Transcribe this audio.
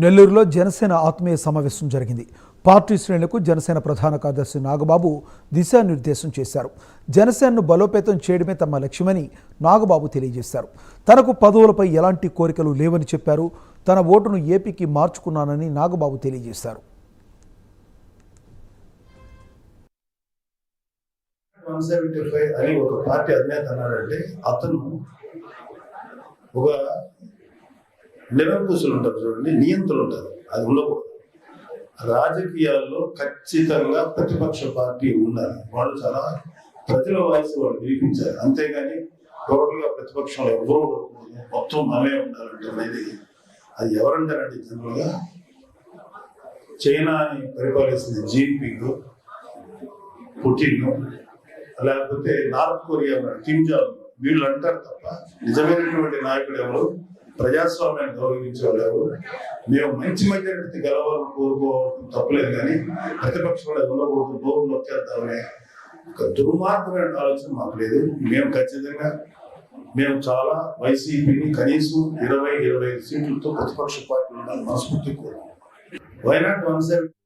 నెల్లూరులో జనసేన ఆత్మీయ సమావేశం జరిగింది. పార్టీ శ్రేణులకు జనసేన ప్రధాన కార్యదర్శి నాగబాబు దిశానిర్దేశం చేశారు. జనసేనను బలోపేతం చేయడమే తమ లక్ష్యమని నాగబాబు తెలియజేశారు. తనకు పదవులపై ఎలాంటి కోరికలు లేవని చెప్పారు. తన ఓటును ఏపీకి మార్చుకున్నానని నాగబాబు తెలియజేశారు. అని ఒక పార్టీ అధినేత అన్నాడంటే అతను ఒక నిరంకుశులు ఉంటారు చూడండి, నియంత్రణలు ఉంటారు, అది ఉండకూడదు. రాజకీయాల్లో ఖచ్చితంగా ప్రతిపక్ష పార్టీ ఉండాలి. వాళ్ళు చాలా ప్రజల వాయిస్ వాళ్ళు వినిపించారు, అంతేగాని టోటల్ గా ప్రతిపక్షంలో ఎవరు మొత్తం మనమే ఉండాలంటే అనేది అది ఎవరంటారంటే జనరల్ గా చైనాని పరిపాలిస్తున్న జీన్పింగ్, పుటిన్, లేకపోతే నార్త్ కొరియా కిమ్ జాంగ్, వీళ్ళు అంటారు తప్ప నిజమైనటువంటి నాయకుడు ఎవరు, ప్రజాస్వామ్యాన్ని గౌరవించేవాళ్ళు ఎవరు. మేము మంచి మెజారిటీ గెలవాలని కోరుకోవడం తప్పలేదు, కానీ ప్రతిపక్షంలో ఉండకూడదు, నోరు నొక్కేద్దామనే ఒక దుర్మార్గమైన ఆలోచన మాకు లేదు. మేము ఖచ్చితంగా చాలా వైసీపీని కనీసం 20-25 సీట్లతో ప్రతిపక్ష పార్టీలు ఉండాలని మనస్ఫూర్తి కోరుకుంటున్నాం. Why not 170